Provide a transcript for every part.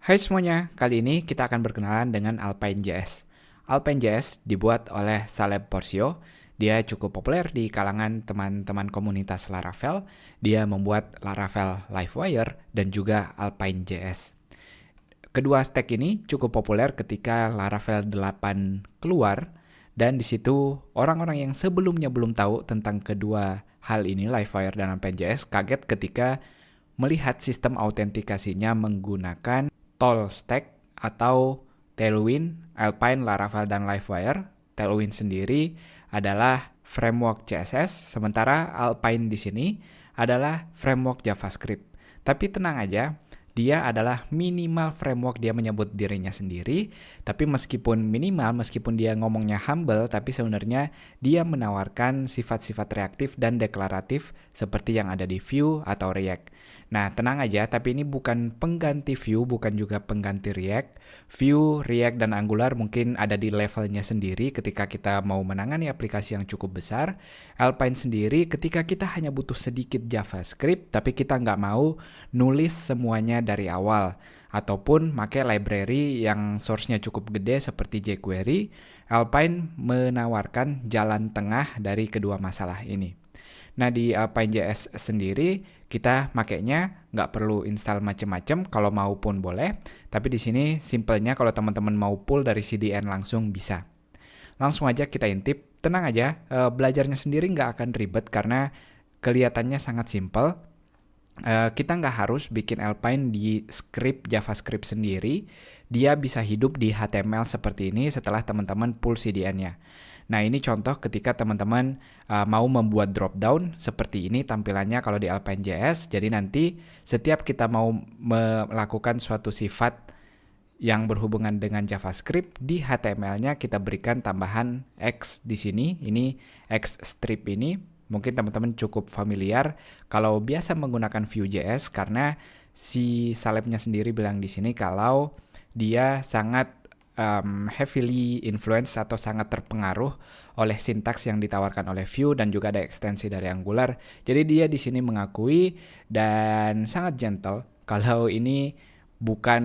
Hai semuanya, kali ini kita akan berkenalan dengan Alpine.js. Alpine.js dibuat oleh Saleb Porcio. Dia cukup populer di kalangan teman-teman komunitas Laravel. Dia membuat Laravel Livewire dan juga Alpine.js. Kedua stack ini cukup populer ketika Laravel 8 keluar, dan di situ orang-orang yang sebelumnya belum tahu tentang kedua hal ini, Livewire dan Alpine.js, kaget ketika melihat sistem autentikasinya menggunakan Toll Stack atau Tailwind, Alpine, Laravel, dan Livewire. Tailwind sendiri adalah framework CSS, sementara Alpine di sini adalah framework JavaScript. Tapi tenang aja, dia adalah minimal framework, dia menyebut dirinya sendiri, tapi meskipun minimal, meskipun dia ngomongnya humble, tapi sebenarnya dia menawarkan sifat-sifat reaktif dan deklaratif seperti yang ada di Vue atau React. Nah, tenang aja, tapi ini bukan pengganti Vue, bukan juga pengganti React. Vue, React, dan Angular mungkin ada di levelnya sendiri ketika kita mau menangani aplikasi yang cukup besar. Alpine sendiri ketika kita hanya butuh sedikit JavaScript, tapi kita nggak mau nulis semuanya dari awal, ataupun pakai library yang source-nya cukup gede seperti jQuery. Alpine menawarkan jalan tengah dari kedua masalah ini. Nah, di Alpine.js sendiri kita makainya nggak perlu install macam-macam, kalau mau pun boleh. Tapi di sini simpelnya kalau teman-teman mau pull dari CDN langsung bisa. Langsung aja kita intip, tenang aja, belajarnya sendiri nggak akan ribet karena kelihatannya sangat simpel. Kita nggak harus bikin Alpine di script JavaScript sendiri, dia bisa hidup di HTML seperti ini setelah teman-teman pull CDN-nya. Nah, ini contoh ketika teman-teman mau membuat dropdown seperti ini tampilannya kalau di Alpine.js. Jadi nanti setiap kita mau melakukan suatu sifat yang berhubungan dengan JavaScript, di HTML-nya kita berikan tambahan X di sini. Ini X strip ini. Mungkin teman-teman cukup familiar kalau biasa menggunakan Vue.js karena si Salebnya sendiri bilang di sini kalau dia sangat heavily influence atau sangat terpengaruh oleh sintaks yang ditawarkan oleh Vue dan juga ada ekstensi dari Angular. Jadi dia di sini mengakui dan sangat gentle kalau ini bukan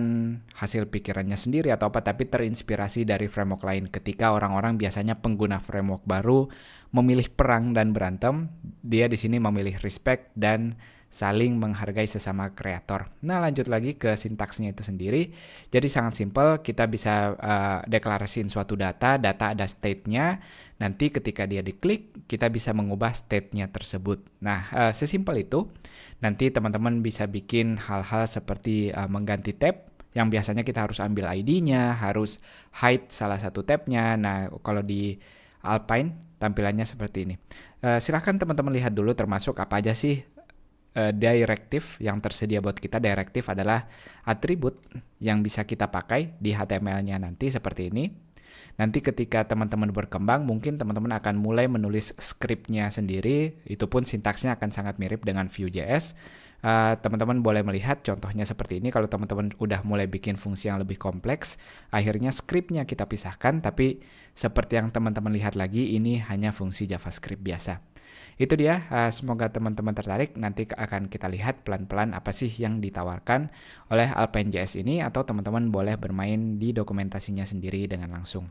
hasil pikirannya sendiri atau apa, tapi terinspirasi dari framework lain. Ketika orang-orang biasanya pengguna framework baru memilih perang dan berantem, dia di sini memilih respect dan saling menghargai sesama kreator. Nah, lanjut lagi ke sintaksnya itu sendiri. Jadi sangat simpel, kita bisa deklarasiin suatu data ada state-nya. Nanti ketika dia diklik, kita bisa mengubah state-nya tersebut. Nah, sesimpel itu. Nanti teman-teman bisa bikin hal-hal seperti mengganti tab, yang biasanya kita harus ambil ID-nya, harus hide salah satu tab-nya. Nah, kalau di Alpine tampilannya seperti ini. Silahkan teman-teman lihat dulu termasuk apa aja sih directive yang tersedia buat kita. Directive adalah atribut yang bisa kita pakai di HTML-nya nanti seperti ini. Nanti ketika teman-teman berkembang, mungkin teman-teman akan mulai menulis script-nya sendiri. Itu pun sintaksnya akan sangat mirip dengan Vue.js. Teman-teman boleh melihat contohnya seperti ini. Kalau teman-teman udah mulai bikin fungsi yang lebih kompleks, akhirnya script-nya kita pisahkan, tapi seperti yang teman-teman lihat lagi, ini hanya fungsi JavaScript biasa. Itu dia, semoga teman-teman tertarik. Nanti akan kita lihat pelan-pelan apa sih yang ditawarkan oleh Alpine.js ini, atau teman-teman boleh bermain di dokumentasinya sendiri dengan langsung.